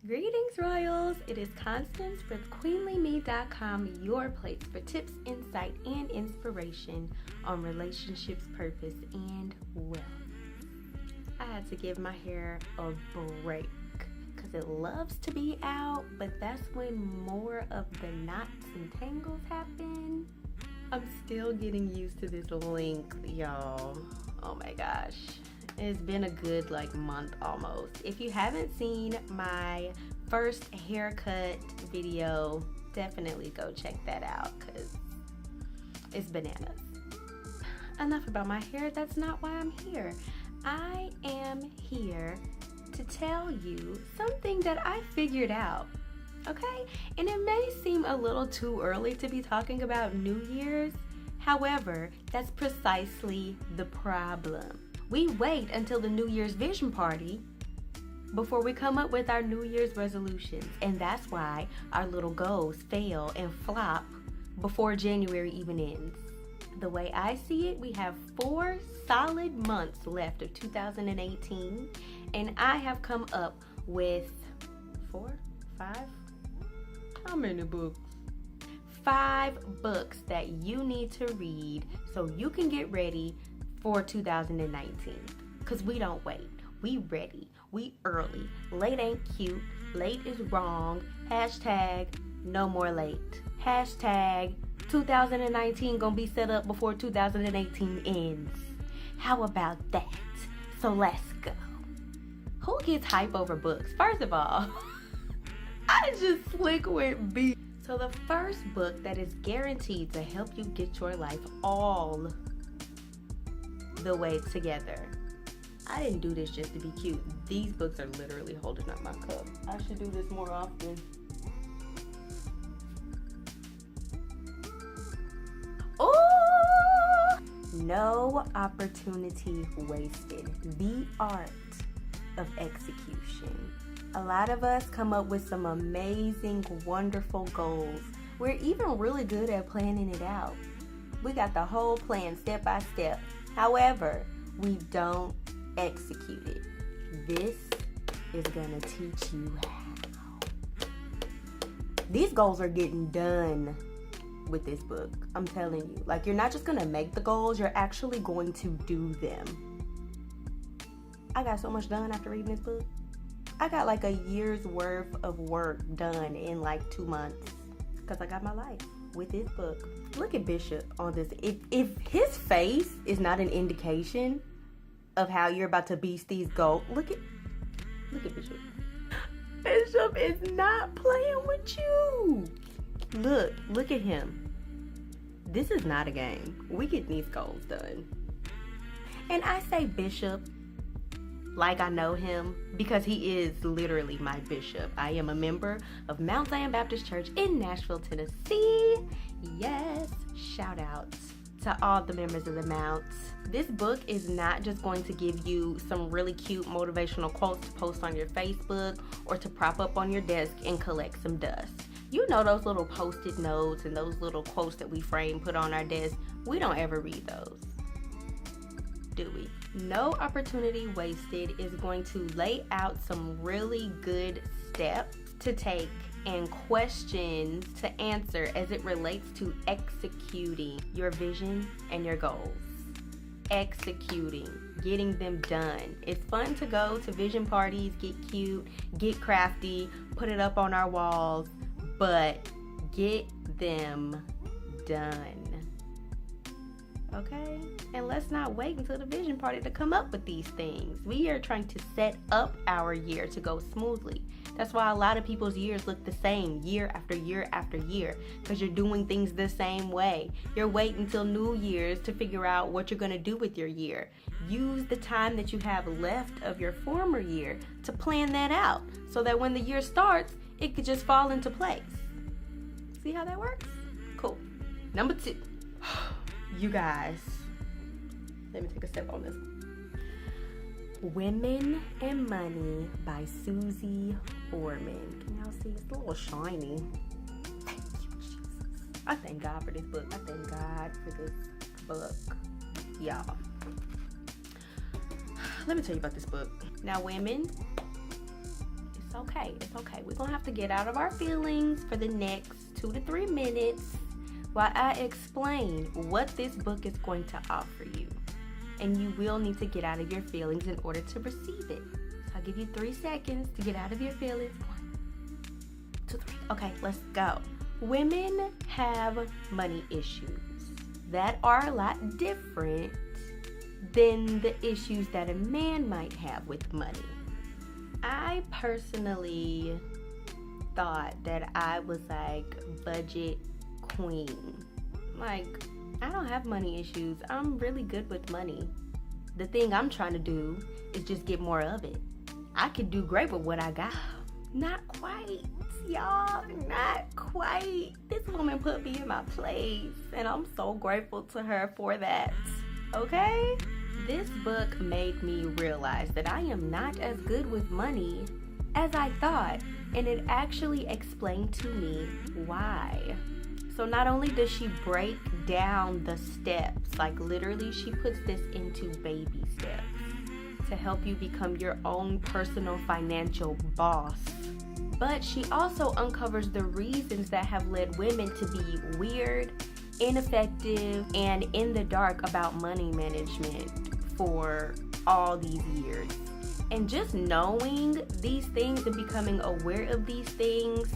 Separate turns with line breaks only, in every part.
Greetings, Royals! It is Constance with QueenlyMe.com, your place for tips, insight, and inspiration on relationships, purpose, and wealth. I had to give my hair a break because it loves to be out, but that's when more of the knots and tangles happen. I'm still getting used to this length, y'all. Oh my gosh. It's been a good month almost. If you haven't seen my first haircut video, definitely go check that out because it's bananas. Enough about my hair. That's not why I'm here. I am here to tell you something that I figured out, okay? And it may seem a little too early to be talking about New Year's. However, that's precisely the problem. We wait until the New Year's vision party before we come up with our New Year's resolutions. And that's why our little goals fail and flop before January even ends. The way I see it, we have 4 solid months left of 2018. And I have come up with 4, 5, how many books? 5 books that you need to read so you can get ready for 2019, because we don't wait. We ready. We early. Late ain't cute. Late is wrong. Hashtag no more late. Hashtag 2019 gonna be set up before 2018 ends. How about that? So let's go. Who gets hype over books? First of all, I just slick with B. So the first book that is guaranteed to help you get your life all the way together. I didn't do this just to be cute. These books are literally holding up my cup. I should do this more often. Oh! No opportunity wasted. The art of execution. A lot of us come up with some amazing, wonderful goals. We're even really good at planning it out. We got the whole plan step by step. However, we don't execute it. This is gonna teach you how. These goals are getting done with this book. I'm telling you. You're not just gonna make the goals, you're actually going to do them. I got so much done after reading this book. I got a year's worth of work done in 2 months because I got my life with this book. Look at Bishop on this. If his face is not an indication of how you're about to beast these goals, look at Bishop. Bishop is not playing with you. Look at him. This is not a game. We get these goals done. And I say Bishop like I know him because he is literally my bishop. I am a member of Mount Zion Baptist Church in Nashville, Tennessee. Yes, shout out to all the members of the Mount. This book is not just going to give you some really cute motivational quotes to post on your Facebook or to prop up on your desk and collect some dust. You know those little post-it notes and those little quotes that we frame, put on our desk. We don't ever read those, do we? No Opportunity Wasted is going to lay out some really good steps to take and questions to answer as it relates to executing your vision and your goals. Executing, getting them done. It's fun to go to vision parties, get cute, get crafty, put it up on our walls, but get them done. Okay? And let's not wait until the vision party to come up with these things. We are trying to set up our year to go smoothly. That's why a lot of people's years look the same year after year after year, because you're doing things the same way. You're waiting until New Year's to figure out what you're going to do with your year. Use the time that you have left of your former year to plan that out so that when the year starts, it could just fall into place. See how that works? Cool. Number 2. You guys, let me take a step on this. Women and Money by Suze Orman. Can y'all see? It's a little shiny. Thank you, Jesus. I thank God for this book. I thank God for this book. Y'all. Let me tell you about this book. Now, women, it's so okay. It's okay. We're going to have to get out of our feelings for the next 2 to 3 minutes while I explain what this book is going to offer you. And you will need to get out of your feelings in order to receive it. So I'll give you 3 seconds to get out of your feelings. 1, 2, 3. Okay, let's go. Women have money issues that are a lot different than the issues that a man might have with money. I personally thought that I was like budget queen. Like, I don't have money issues. I'm really good with money. The thing I'm trying to do is just get more of it. I could do great with what I got. Not quite, y'all, not quite. This woman put me in my place, and I'm so grateful to her for that, okay? This book made me realize that I am not as good with money as I thought, and it actually explained to me why. So not only does she break down the steps, like literally she puts this into baby steps to help you become your own personal financial boss. But she also uncovers the reasons that have led women to be weird, ineffective, and in the dark about money management for all these years. And just knowing these things and becoming aware of these things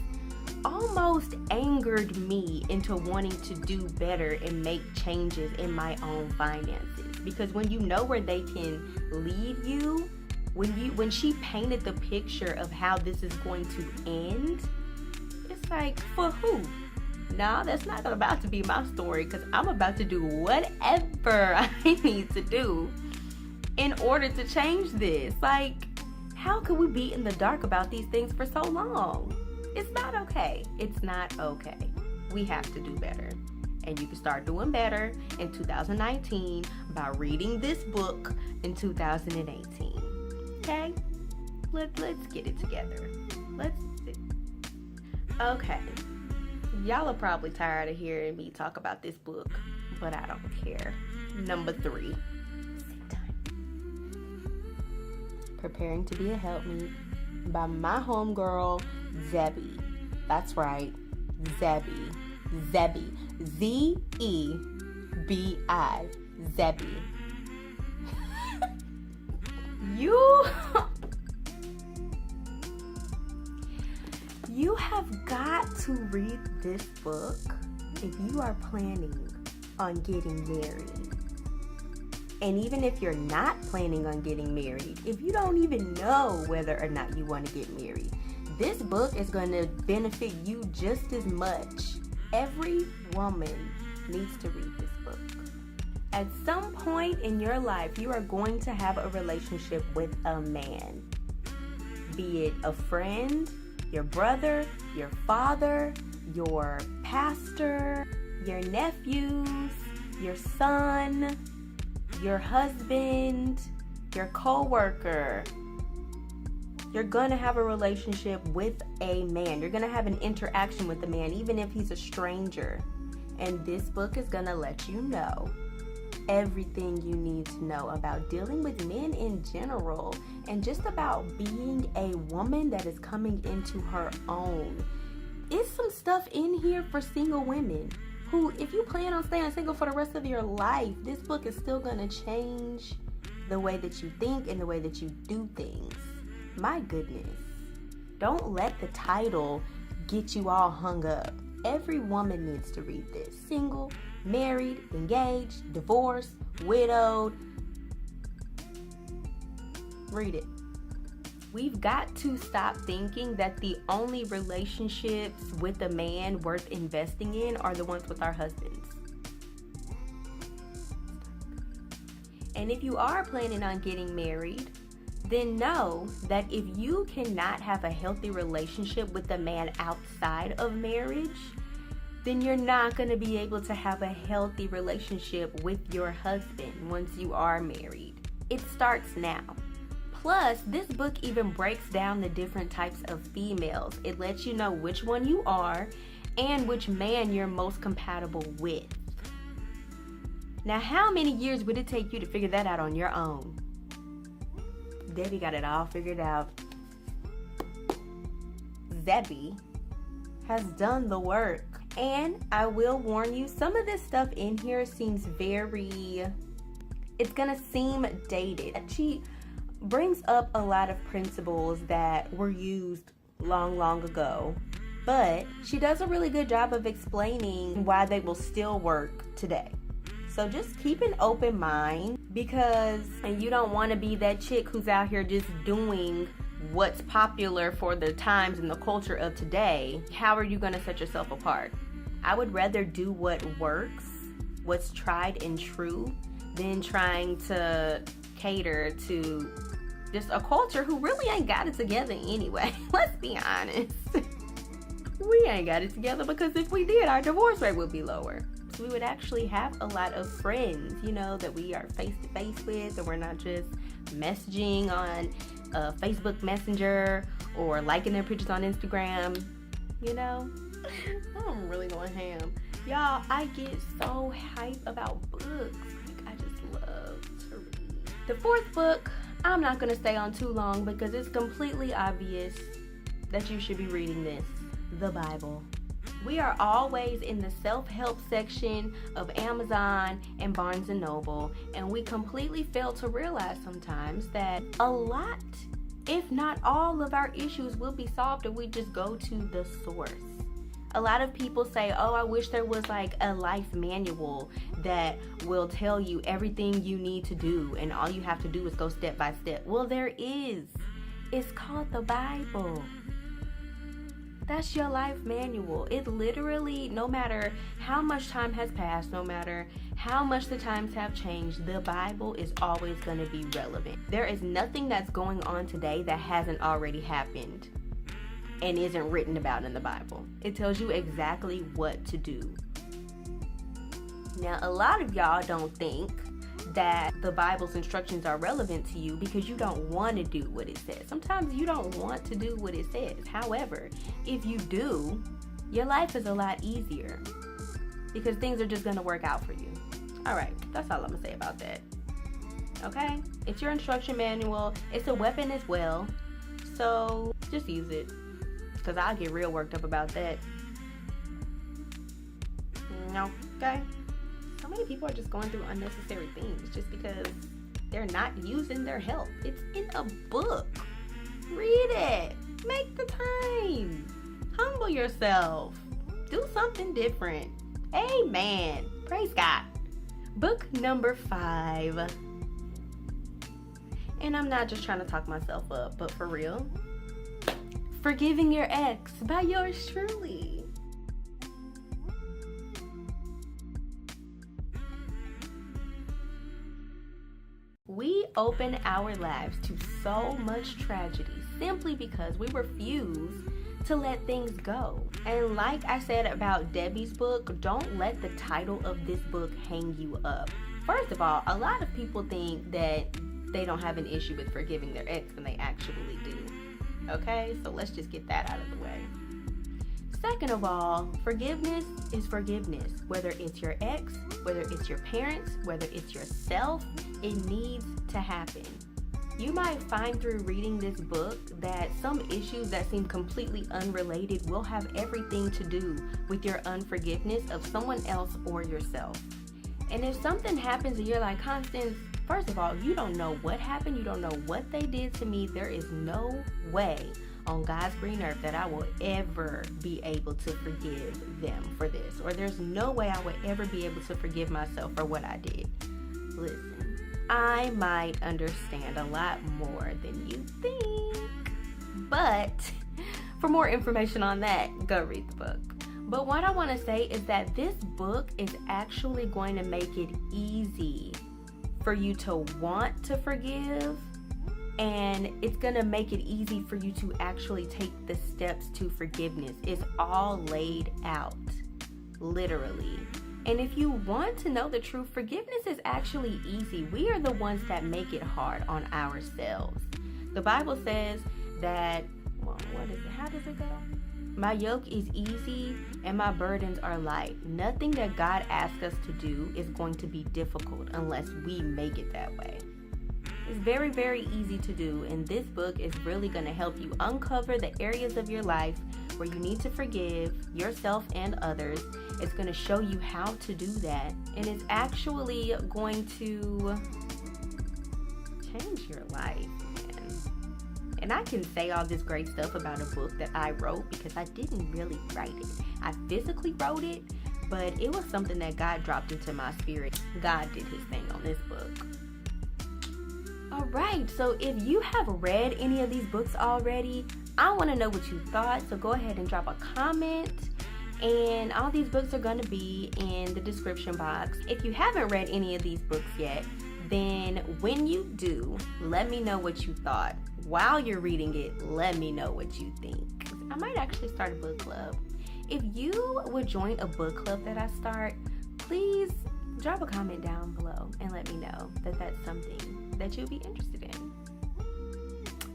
almost angered me into wanting to do better and make changes in my own finances. Because when you know where they can lead you, when she painted the picture of how this is going to end, it's like, for who? No, that's not about to be my story, because I'm about to do whatever I need to do in order to change this. Like, how could we be in the dark about these things for so long? It's not okay. It's not okay. We have to do better. And you can start doing better in 2019 by reading this book in 2018. Okay? Let's get it together. Okay. Y'all are probably tired of hearing me talk about this book, but I don't care. Number 3. Sit time. Preparing to be a Helpmeet by my homegirl, Debi. That's right, Debi. Debi. Z-E-B-I. Debi. You have got to read this book if you are planning on getting married. And even if you're not planning on getting married, if you don't even know whether or not you want to get married, this book is going to benefit you just as much. Every woman needs to read this book. At some point in your life, you are going to have a relationship with a man. Be it a friend, your brother, your father, your pastor, your nephews, your son, your husband, your co-worker. You're going to have a relationship with a man. You're going to have an interaction with a man, even if he's a stranger. And this book is going to let you know everything you need to know about dealing with men in general, and just about being a woman that is coming into her own. It's some stuff in here for single women who, if you plan on staying single for the rest of your life, this book is still going to change the way that you think and the way that you do things. My goodness. Don't let the title get you all hung up. Every woman needs to read this. Single, married, engaged, divorced, widowed. Read it. We've got to stop thinking that the only relationships with a man worth investing in are the ones with our husbands. And if you are planning on getting married, then know that if you cannot have a healthy relationship with a man outside of marriage, then you're not going to be able to have a healthy relationship with your husband once you are married. It starts now. Plus, this book even breaks down the different types of females. It lets you know which one you are and which man you're most compatible with. Now, how many years would it take you to figure that out on your own? Debi got it all figured out. Debi has done the work. And I will warn you, some of this stuff in here seems it's gonna seem dated. She brings up a lot of principles that were used long ago, but she does a really good job of explaining why they will still work today. So just keep an open mind, because you don't want to be that chick who's out here just doing what's popular for the times and the culture of today. How are you going to set yourself apart? I would rather do what works, what's tried and true, than trying to cater to just a culture who really ain't got it together anyway. Let's be honest. We ain't got it together, because if we did, our divorce rate would be lower. So we would actually have a lot of friends, that we are face to face with, and we're not just messaging on Facebook Messenger or liking their pictures on Instagram. I'm really going ham. Y'all, I get so hyped about books. I just love to read. The fourth book, I'm not going to stay on too long, because it's completely obvious that you should be reading this. The Bible. We are always in the self-help section of Amazon and Barnes & Noble, and we completely fail to realize sometimes that a lot, if not all, of our issues will be solved if we just go to the source. A lot of people say, oh, I wish there was like a life manual that will tell you everything you need to do, and all you have to do is go step by step. Well, there is. It's called the Bible. That's your life manual. It literally, no matter how much time has passed, no matter how much the times have changed, the Bible is always going to be relevant. There is nothing that's going on today that hasn't already happened and isn't written about in the Bible. It tells you exactly what to do. Now, a lot of y'all don't think that the Bible's instructions are relevant to you because you don't want to do what it says. Sometimes you don't want to do what it says. However, if you do, your life is a lot easier, because things are just going to work out for you. All right, that's all I'm going to say about that. Okay? It's your instruction manual. It's a weapon as well. So just use it, because I'll get real worked up about that. Okay? So many people are just going through unnecessary things just because they're not using their help. It's in a book. Read it. Make the time. Humble yourself. Do something different. Amen. Praise God. Book number 5. And I'm not just trying to talk myself up, but for real. Forgiving Your Ex by yours truly. We open our lives to so much tragedy simply because we refuse to let things go. And like I said about Debi's book, don't let the title of this book hang you up. First of all, a lot of people think that they don't have an issue with forgiving their ex, and they actually do. Okay, so let's just get that out of the way. Second of all, forgiveness is forgiveness. Whether it's your ex, whether it's your parents, whether it's yourself, it needs to happen. You might find through reading this book that some issues that seem completely unrelated will have everything to do with your unforgiveness of someone else or yourself. And if something happens and you're like, Constance, first of all, you don't know what happened. You don't know what they did to me. There is no way on God's green earth that I will ever be able to forgive them for this. Or there's no way I would ever be able to forgive myself for what I did. Listen, I might understand a lot more than you think. But for more information on that, go read the book. But what I want to say is that this book is actually going to make it easy for you to want to forgive, and it's going to make it easy for you to actually take the steps to forgiveness. It's all laid out, literally. And if you want to know the truth, forgiveness is actually easy. We are the ones that make it hard on ourselves. The Bible says that, well, what is it? How does it go? My yoke is easy and my burdens are light. Nothing that God asks us to do is going to be difficult unless we make it that way. It's very, very easy to do, and this book is really going to help you uncover the areas of your life where you need to forgive yourself and others. It's going to show you how to do that, and it's actually going to change your life, man. And I can say all this great stuff about a book that I wrote because I didn't really write it. I physically wrote it, but it was something that God dropped into my spirit. God did his thing on this book. Alright, so if you have read any of these books already, I want to know what you thought, so go ahead and drop a comment. And all these books are going to be in the description box. If you haven't read any of these books yet, then when you do, let me know what you thought. While you're reading it, let me know what you think. I might actually start a book club. If you would join a book club that I start, please drop a comment down below and let me know that that's something that you'll be interested in.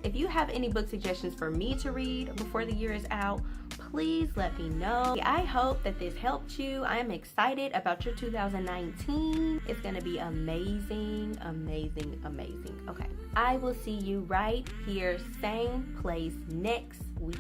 If you have any book suggestions for me to read before the year is out, please let me know. I hope that this helped you. I am excited about your 2019. It's going to be amazing, amazing, amazing. Okay, I will see you right here, same place next week.